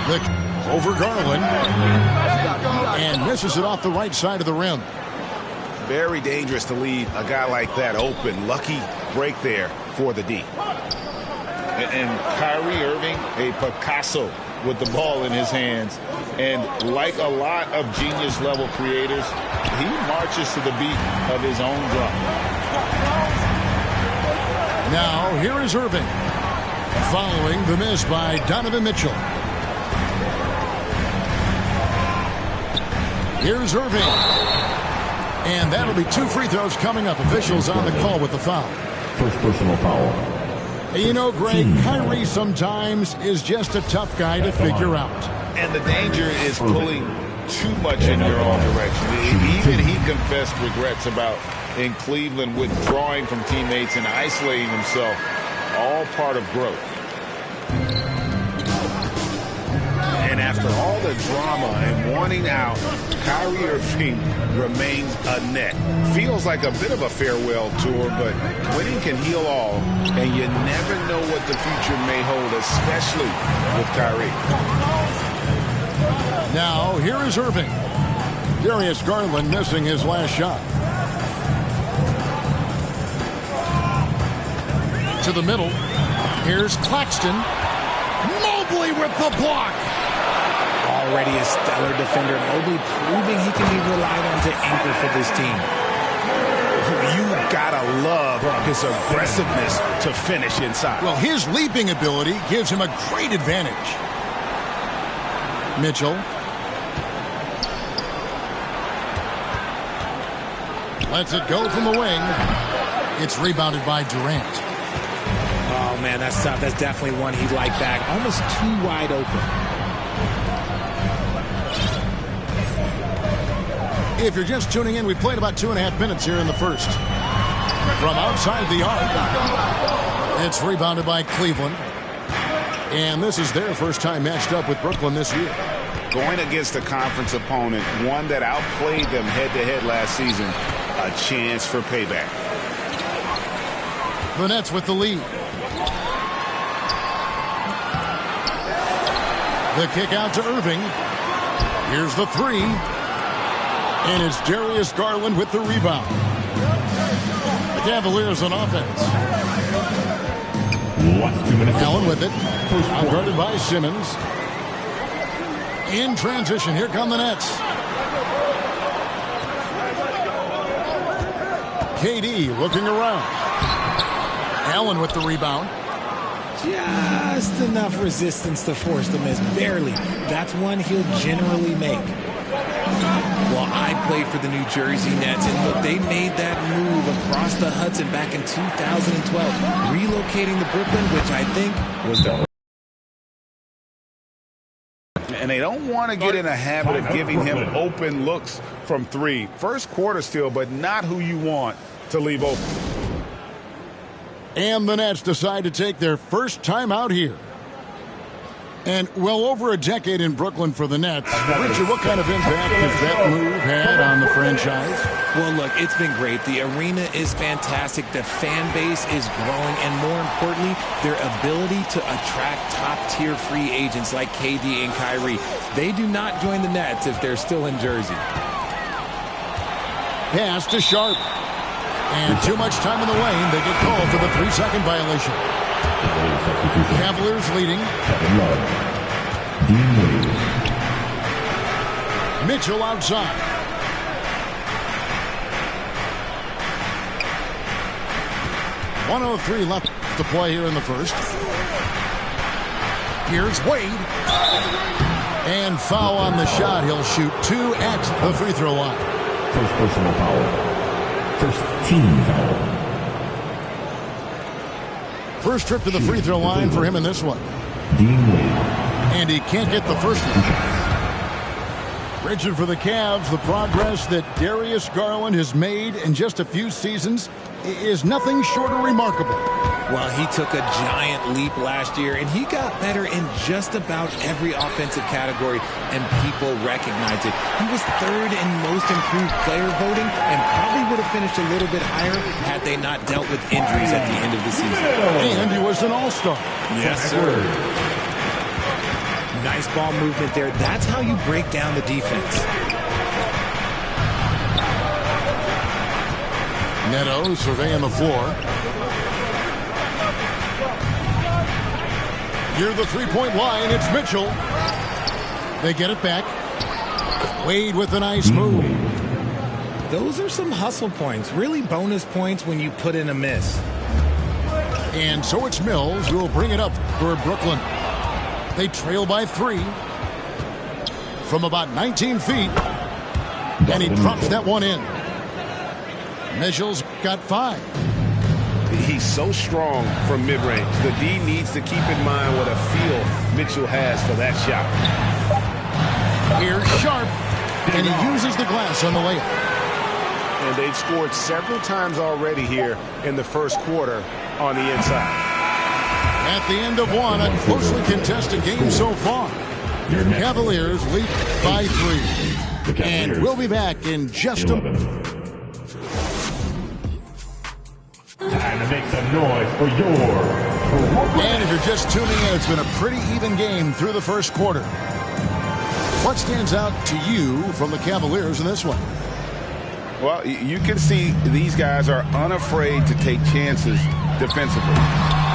Look over Garland. And misses it off the right side of the rim. Very dangerous to leave a guy like that open. Lucky break there for the D. And Kyrie Irving, a Picasso with the ball in his hands. And like a lot of genius-level creators, he marches to the beat of his own drum. Now, here is Irving. Following the miss by Donovan Mitchell. Here's Irving. And that'll be 2 free throws coming up. Officials on the call with the foul. First personal foul. You know, Greg, Kyrie sometimes is just a tough guy to figure out. And the danger is pulling too much in your own direction. Even he confessed regrets about in Cleveland withdrawing from teammates and isolating himself. All part of growth. And after all the drama and wanting out, Kyrie Irving remains a net. Feels like a bit of a farewell tour, but winning can heal all, and you never know what the future may hold, especially with Kyrie. Now, here is Irving. Darius Garland missing his last shot. To the middle. Here's Claxton. Mobley with the block. Already a stellar defender. Mobley proving he can be relied on to anchor for this team. You gotta love his aggressiveness to finish inside. Well, his leaping ability gives him a great advantage. Mitchell. Lets it go from the wing. It's rebounded by Durant. Oh, man, that's tough. That's definitely one he'd like back. Almost too wide open. If you're just tuning in, we played about 2.5 minutes here in the first. From outside the arc, it's rebounded by Cleveland. And this is their first time matched up with Brooklyn this year. Going against a conference opponent, one that outplayed them head-to-head last season, a chance for payback. The Nets with the lead. The kick out to Irving. Here's the three. And it's Darius Garland with the rebound. The Cavaliers on offense. Allen with it. Guarded by Simmons. In transition, here come the Nets. KD looking around. Allen with the rebound. Just enough resistance to force the miss. Barely. That's one he'll generally make. Well, I played for the New Jersey Nets, and look, they made that move across the Hudson back in 2012, relocating to Brooklyn, which I think was the... And they don't want to get in a habit of giving him open looks from three. First quarter still, but not who you want to leave open. And the Nets decide to take their first time out here. And well over a decade in Brooklyn for the Nets. Richard, what kind of impact has that move had on the franchise? Well, look, it's been great. The arena is fantastic. The fan base is growing. And more importantly, their ability to attract top-tier free agents like KD and Kyrie. They do not join the Nets if they're still in Jersey. Pass to Sharp. And too much time in the lane. They get called for the 3-second violation. Cavaliers leading. Mitchell outside. .103 left to play here in the first. Here's Wade. And foul on the shot. He'll shoot 2 at the free throw line. First personal foul. First team foul. First trip to the free throw line for him in this one. And he can't get the first one. Richard, for the Cavs, the progress that Darius Garland has made in just a few seasons is nothing short of remarkable. Well, he took a giant leap last year, and he got better in just about every offensive category, and people recognize it. He was third in most improved player voting and probably would have finished a little bit higher had they not dealt with injuries at the end of the season. And he was an all-star. Yes, sir. Nice ball movement there. That's how you break down the defense. Neto surveying the floor. Near the three-point line, it's Mitchell. They get it back. Wade with a nice move. Those are some hustle points. Really bonus points when you put in a miss. And so it's Mills who will bring it up for Brooklyn. They trail by 3 from about 19 feet. And he drops that one in. Mitchell's got 5. He's so strong from mid-range. The D needs to keep in mind what a feel Mitchell has for that shot. Here's Sharp, and he uses the glass on the layup. And they've scored several times already here in the first quarter on the inside. At the end of one, a closely contested game so far. Cavaliers lead by 3. And we'll be back in just a moment. Time to make some noise for your... And if you're just tuning in, it's been a pretty even game through the first quarter. What stands out to you from the Cavaliers in this one? Well, you can see these guys are unafraid to take chances defensively.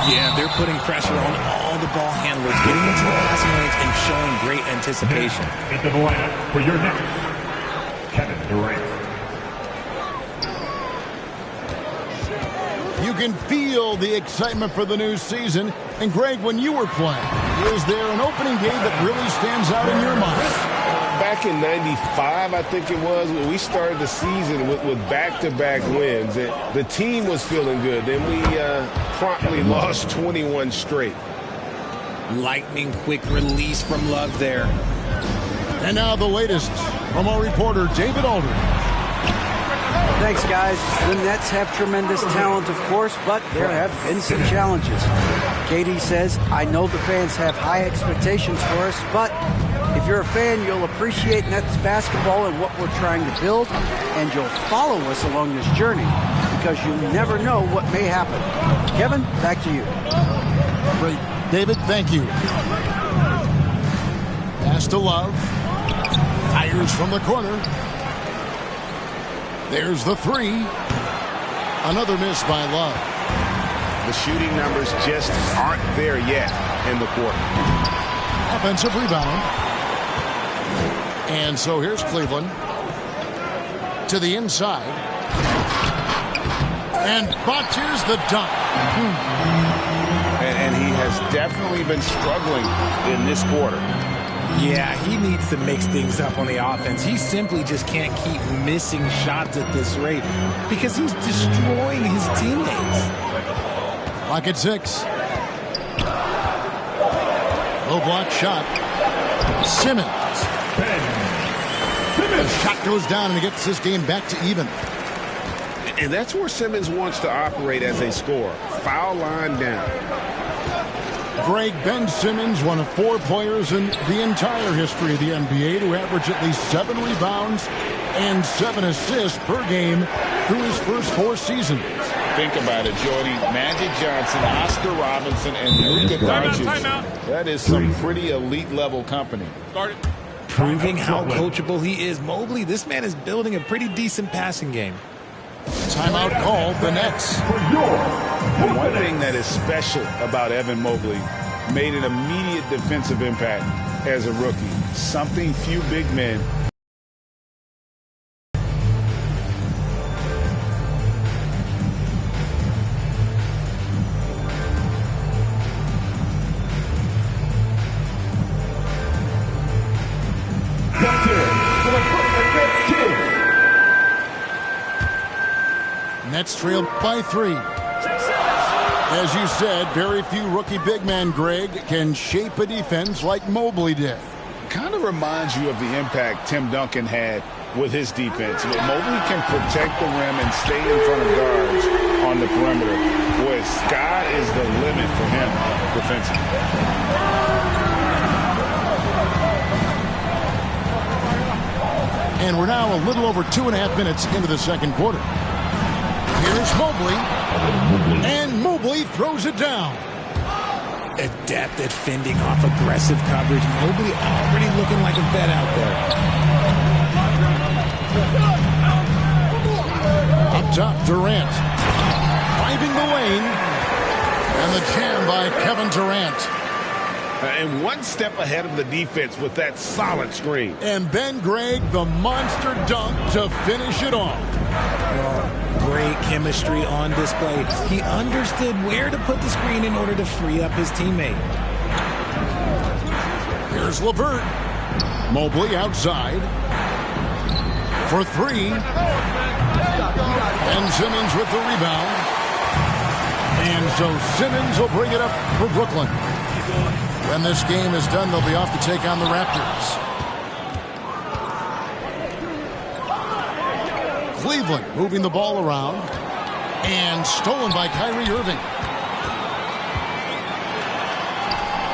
Yeah, they're putting pressure on all the ball handlers, getting into the passing lanes and showing great anticipation. Into the lineup for your next, Kevin Durant. You can feel the excitement for the new season. And Greg, when you were playing, is there an opening game that really stands out in your mind? Back in '95, I think it was, when we started the season with back-to-back wins. The team was feeling good. Then we promptly lost 21 straight. Lightning quick release from Love there. And now the latest from our reporter, David Aldridge. Thanks, guys. The Nets have tremendous talent, of course, but there have been some challenges. KD says, I know the fans have high expectations for us, but if you're a fan, you'll appreciate Nets basketball and what we're trying to build, and you'll follow us along this journey because you never know what may happen. Kevin, back to you. Great. David, thank you. Pass to Love. Fires from the corner. There's the 3. Another miss by Love. The shooting numbers just aren't there yet in the quarter. Offensive rebound. And so here's Cleveland. To the inside. And botches the dunk. And he has definitely been struggling in this quarter. Yeah, he needs to mix things up on the offense. He simply just can't keep missing shots at this rate because he's destroying his teammates. Clock at 6. Low block shot. Simmons. The shot goes down and he gets this game back to even. And that's where Simmons wants to operate as a scorer. Foul line down. Greg, Ben Simmons, one of 4 players in the entire history of the NBA to average at least 7 rebounds and 7 assists per game through his first 4 seasons. Think about it, Jordy. Magic Johnson, Oscar Robinson, and Luka Doncic. That is some pretty elite-level company. Proving how coachable he is. Mobley, this man is building a pretty decent passing game. Timeout called the Nets. The one thing that is special about Evan Mobley, made an immediate defensive impact as a rookie. Something few big men. Nets trail by 3. As you said, very few rookie big men, Greg, can shape a defense like Mobley did. Kind of reminds you of the impact Tim Duncan had with his defense. Mobley can protect the rim and stay in front of guards on the perimeter. Boy, sky is the limit for him defensively. And we're now a little over 2.5 minutes into the second quarter. Here's Mobley. And Mobley throws it down. adept at fending off aggressive coverage. Mobley already looking like a vet out there. Up top, Durant. Driving the lane. And the jam by Kevin Durant. And one step ahead of the defense with that solid screen. And Ben Gregg, the monster dunk to finish it off. Great chemistry on display. He understood where to put the screen in order to free up his teammate. Here's LeVert. Mobley outside. For three. Ben Simmons with the rebound. And so Simmons will bring it up for Brooklyn. When this game is done, they'll be off to take on the Raptors. Cleveland moving the ball around. And stolen by Kyrie Irving.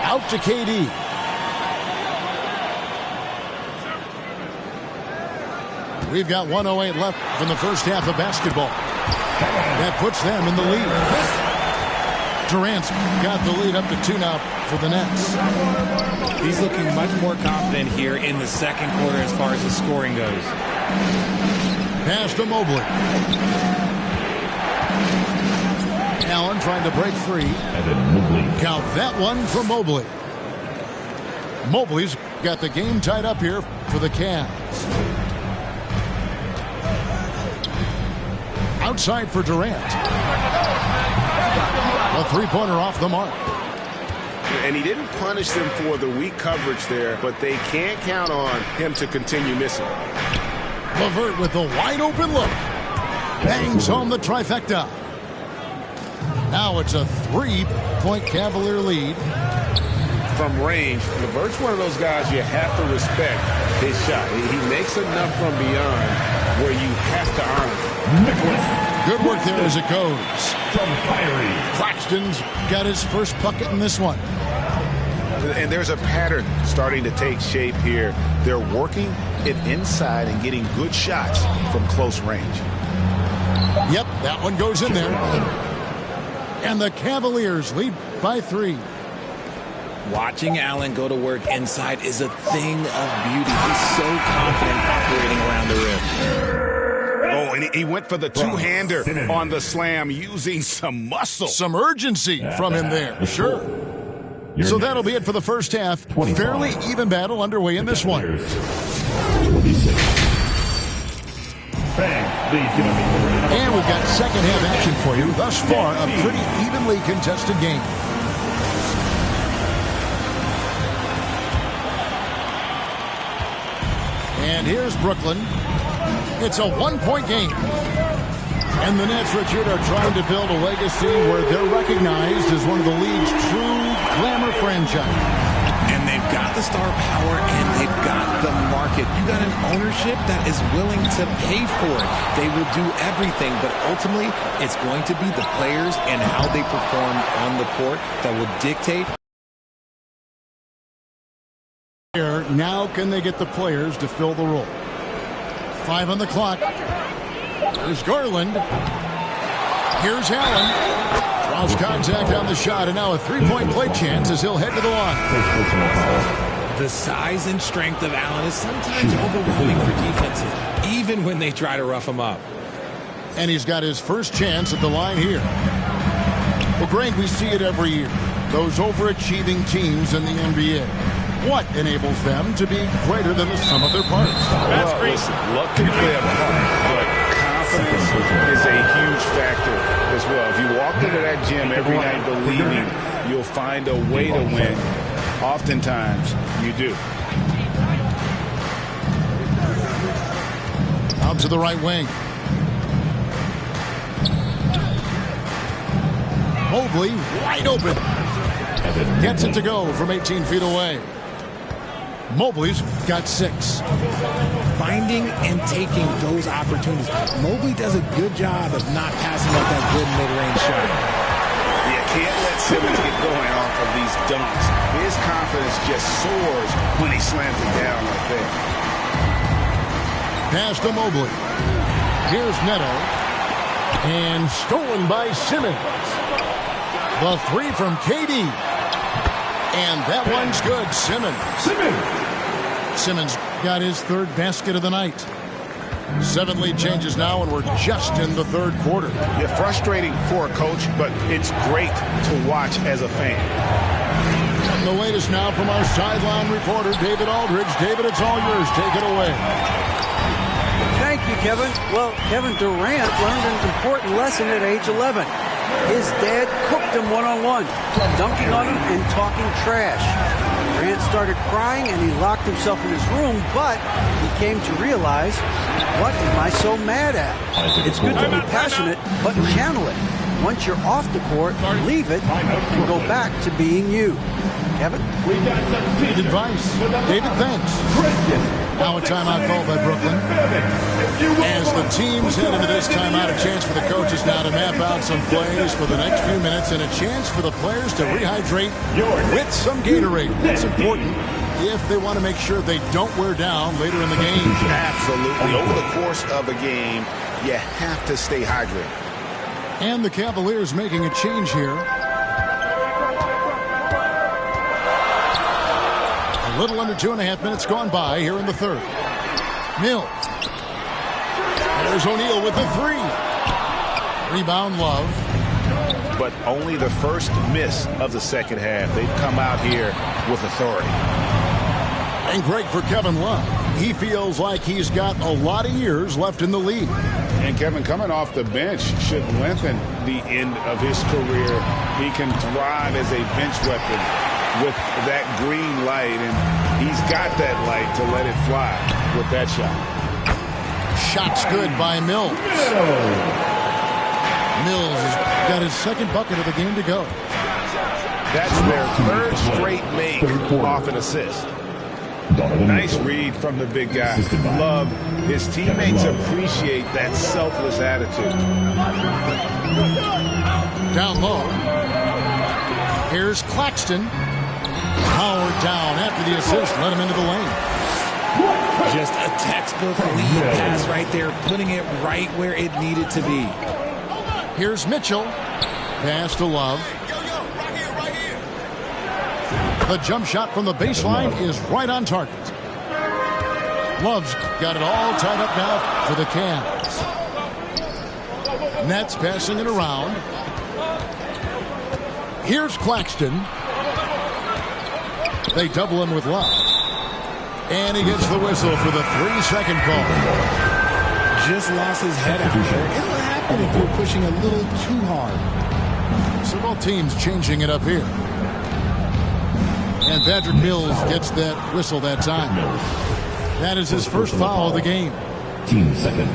Out to KD. We've got 1:08 left from the first half of basketball. That puts them in the lead. Durant's got the lead up to 2 now for the Nets. He's looking much more confident here in the second quarter as far as the scoring goes. Pass to Mobley. Allen trying to break free. Count that one for Mobley. Mobley's got the game tied up here for the Cavs. Outside for Durant. A three-pointer off the mark. And he didn't punish them for the weak coverage there, but they can't count on him to continue missing. LeVert with a wide-open look. Bangs home the trifecta. Now it's a 3-point Cavalier lead. From range, LeVert's one of those guys you have to respect his shot. He makes enough from beyond where you have to honor him. Good work there as it goes. Claxton's got his first bucket in this one. And there's a pattern starting to take shape here. They're working it inside and getting good shots from close range. Yep, that one goes in there. And the Cavaliers lead by 3. Watching Allen go to work inside is a thing of beauty. He's so confident operating around the rim. Oh, and he went for the two-hander on the slam using some muscle. Some urgency from him there. Sure. So that'll be it for the first half. Fairly even battle underway in this one. 26. And we've got second half action for you. Thus far, a pretty evenly contested game. And here's Brooklyn. It's a 1-point game. And the Nets, Richard, are trying to build a legacy where they're recognized as one of the league's true glamour franchises. And they've got the star power and they've got the market. You got an ownership that is willing to pay for it. They will do everything, but ultimately it's going to be the players and how they perform on the court that will dictate. Now can they get the players to fill the role? 5 on the clock. There's Garland. Here's Allen. Draws contact on the shot, and now a 3-point play chance as he'll head to the line. The size and strength of Allen is sometimes overwhelming for defenses, even when they try to rough him up. And he's got his first chance at the line here. Well, Greg, we see it every year. Those overachieving teams in the NBA. What enables them to be greater than the sum of their parts? Well, listen, luck can play a part, but confidence is a huge factor as well. If you walk into that gym every night believing you'll find a way to win, oftentimes you do. Out to the right wing. Mobley wide open. Gets it to go from 18 feet away. Mobley's got 6. Finding and taking those opportunities. Mobley does a good job of not passing up that good mid-range shot. You can't let Simmons get going off of these dunks. His confidence just soars when he slams it down like that. Pass to Mobley. Here's Neto. And stolen by Simmons. The 3 from KD. And that one's good. Simmons got his third basket of the night. 7 lead changes now, and we're just in the third quarter. Yeah, frustrating for a coach, but it's great to watch as a fan. And the latest now from our sideline reporter, David Aldridge. David, it's all yours. Take it away. Thank you, Kevin. Well, Kevin Durant learned an important lesson at age 11. His dad cooked him one-on-one, dunking on him and talking trash. Durant started crying and he locked himself in his room, but he came to realize, what am I so mad at? It's good to be passionate, but channel it. Once you're off the court, leave it and go back to being you. Kevin? Good advice. David, thanks. Now a timeout called by Brooklyn. As the teams head into this timeout, a chance for the coaches now to map out some plays for the next few minutes and a chance for the players to rehydrate with some Gatorade. That's important if they want to make sure they don't wear down later in the game. Absolutely. Over the course of a game, you have to stay hydrated. And the Cavaliers making a change here. A little under 2.5 minutes gone by here in the third. Mills. There's O'Neal with the three. Rebound, Love. But only the first miss of the second half. They've come out here with authority. And great for Kevin Love. He feels like he's got a lot of years left in the league. And Kevin, coming off the bench should lengthen the end of his career. He can thrive as a bench weapon with that green light, and he's got that light to let it fly with that shot. Shot's good by Mills. Mills has got his second bucket of the game to go. That's their third straight make off an assist. Nice read from the big guy. Love. His teammates appreciate that selfless attitude. Down low. Here's Claxton. Howard down after the assist. Let him into the lane. Just a textbook lead pass right there, putting it right where it needed to be. Here's Mitchell. Pass to Love. The jump shot from the baseline is right on target. Love's got it all tied up now for the Cavs. Nets passing it around. Here's Claxton. They double him with Love. And he gets the whistle for the 3-second call. Just lost his head out there. It'll happen if you're pushing a little too hard. So both teams changing it up here. And Patrick Mills gets that whistle that time. That is his first foul of the game. Team second.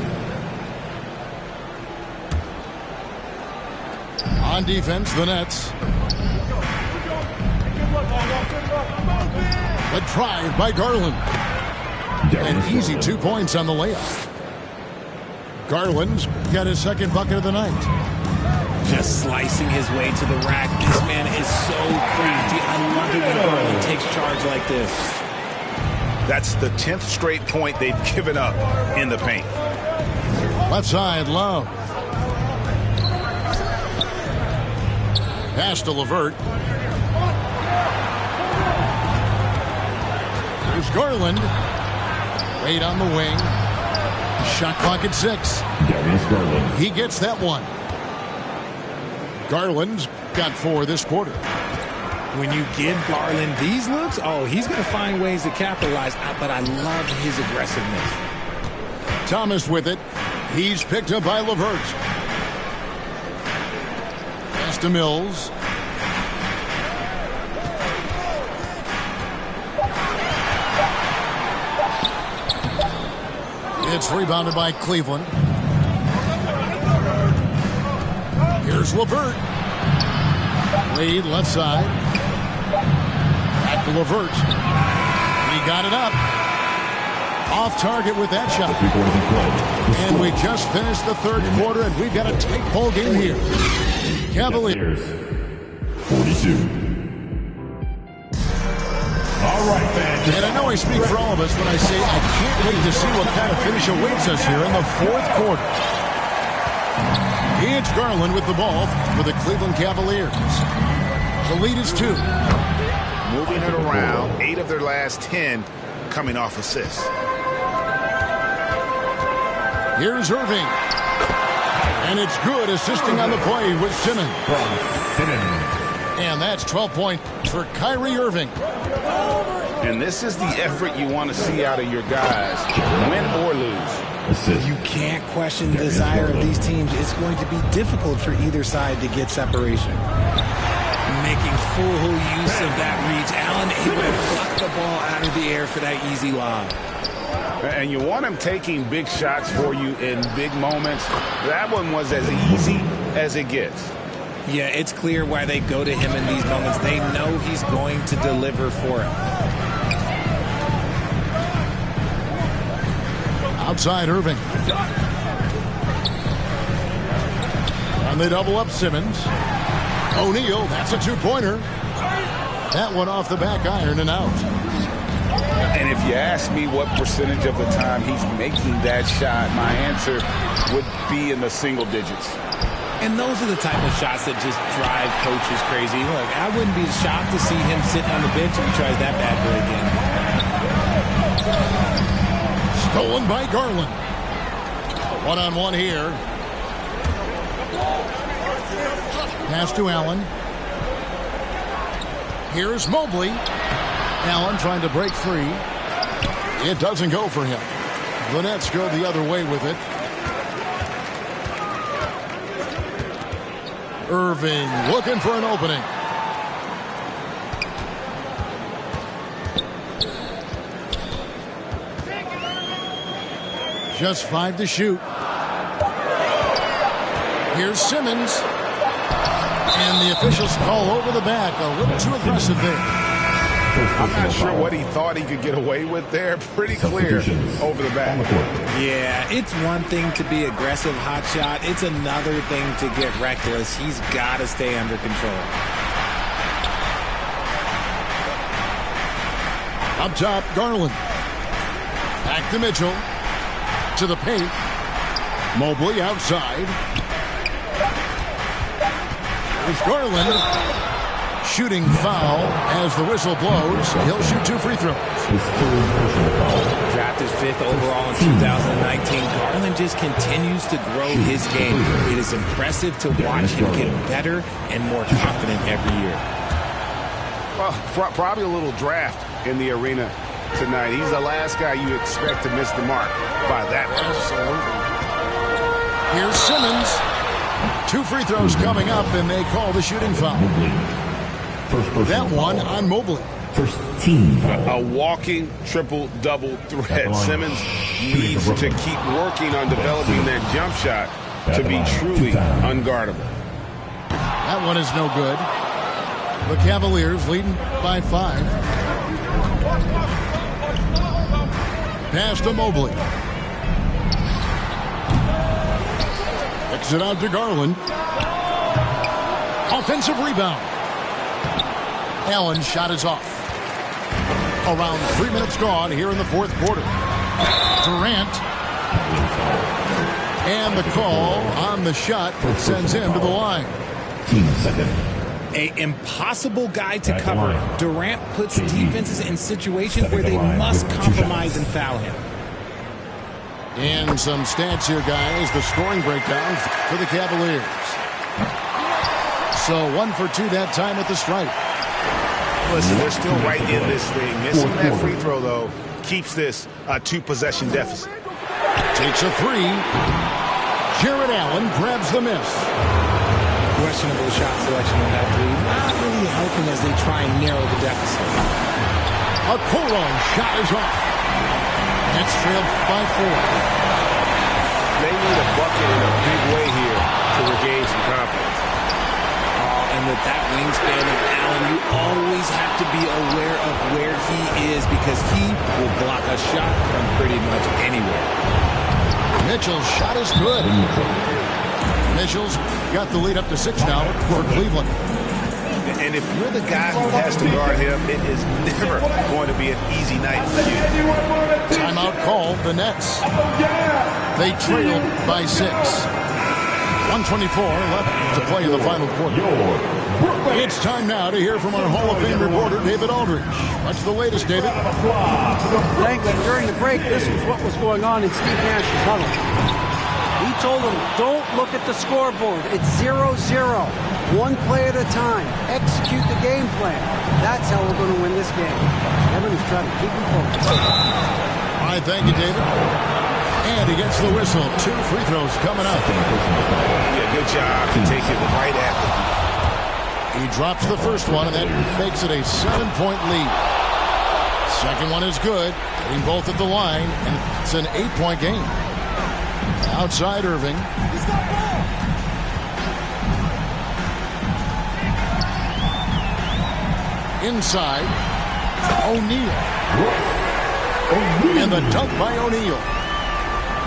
On defense, the Nets. A drive by Garland. An easy 2 points on the layup. Garland's got his second bucket of the night. Just slicing his way to the rack. This man is so crafty. I love it when Garland takes charge like this. That's the 10th straight point they've given up in the paint. Left side, Love. Pass to LeVert. Here's Garland. Wade on the wing. Shot clock at 6. He gets that one. Garland's got 4 this quarter. When you give Garland these looks, he's going to find ways to capitalize. But I love his aggressiveness. Thomas with it. He's picked up by LeVert. Pass to Mills. It's rebounded by Cleveland. Here's LeVert. Wade left side. Back to LeVert. He got it up. Off target with that shot. And we just finished the third quarter, and we've got a tight ball game here. Cavaliers. 42. All right, fans. And I know I speak for all of us when I say I can't wait to see what kind of finish awaits us here in the fourth quarter. It's Garland with the ball for the Cleveland Cavaliers. The lead is 2. moving it around. 8 of their last 10 coming off assists. Here's Irving. And it's good, assisting on the play with Simmons. And that's 12 points for Kyrie Irving. And this is the effort you want to see out of your guys, win or lose. You can't question the desire of these teams. It's going to be difficult for either side to get separation. Making full use of that reach. Allen able to pluck the ball out of the air for that easy lob. And you want him taking big shots for you in big moments. That one was as easy as it gets. Yeah, it's clear why they go to him in these moments. They know he's going to deliver for him. Outside Irving. And they double up Simmons. O'Neal, that's a two-pointer. That one off the back iron and out. And if you ask me what percentage of the time he's making that shot, my answer would be in the single digits. And those are the type of shots that just drive coaches crazy. Look, I wouldn't be shocked to see him sitting on the bench if he tries that bad boy again. Stolen by Garland. One-on-one here. Pass to Allen. Here's Mobley. Allen trying to break free. It doesn't go for him. The Nets go the other way with it. Irving looking for an opening. Just 5 to shoot. Here's Simmons. And the officials call over the back. A little too aggressive there. I'm not sure what he thought he could get away with there. Pretty clear over the back. Yeah, it's one thing to be aggressive, hot shot. It's another thing to get reckless. He's got to stay under control. Up top, Garland. Back to Mitchell. To the paint. Mobley outside. It's Garland. Shooting foul as the whistle blows. He'll shoot 2 free throws. Drafted 5th overall in 2019. Garland just continues to grow his game. It is impressive to watch him get better and more confident every year. Well, probably a little draft in the arena tonight. He's the last guy you expect to miss the mark by that much. Absolutely. Here's Simmons. 2 free throws coming up, and they call the shooting foul. That one on Mobley. First team. A walking triple-double threat. Simmons needs to keep working on developing that jump shot to be truly unguardable. That one is no good. The Cavaliers leading by 5. Pass to Mobley. Kicks it out to Garland. Offensive rebound. Allen's shot is off. Around 3 minutes gone here in the fourth quarter. Durant. And the call on the shot that sends him to the line. Team second. An impossible guy to cover. Durant puts defenses in situations where they must compromise and foul him. And some stats here, guys. The scoring breakdown for the Cavaliers. So 1 for 2 that time at the stripe. Listen, they're still right in this thing. Missing that free throw, though, keeps this a 2-possession deficit. Takes a 3. Jared Allen grabs the miss. Questionable shot selection on that 3. Not really helping as they try and narrow the deficit. A Koron shot is off. That's trailed by 4. They need a bucket in a big way here to regain some confidence. And with that wingspan of Allen, you always have to be aware of where he is because he will block a shot from pretty much anywhere. Mitchell's shot is good. Mitchell's got the lead up to 6 now for Cleveland. And if you're the guy who has to guard him, it is never going to be an easy night for you. Timeout called, the Nets. They trailed by 6. 124 left to play in the final quarter. It's time now to hear from our Hall of Fame reporter, David Aldridge. What's the latest, David? Thanks. During the break, this was what was going on in Steve Nash's huddle. He told them, don't look at the scoreboard. It's 0-0. One play at a time. Execute the game plan. That's how we're going to win this game. Evan is trying to keep him focused. All right, thank you, David. And he gets the whistle. 2 free throws coming up. Yeah, good job to take it right at them. He drops the first one, and that makes it a 7-point lead. Second one is good. Getting both at the line, and it's an 8-point game. Outside Irving. Inside. O'Neal. And the dunk by O'Neal.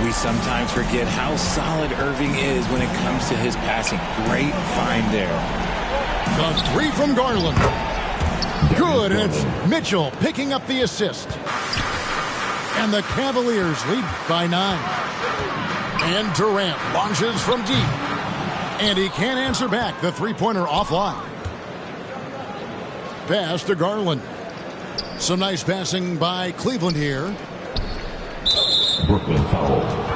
We sometimes forget how solid Irving is when it comes to his passing. Great find there. The 3 from Garland. Good, and it's Mitchell picking up the assist. And the Cavaliers lead by 9. And Durant launches from deep. And he can't answer back. The three-pointer offline. Pass to Garland. Some nice passing by Cleveland here. Brooklyn foul.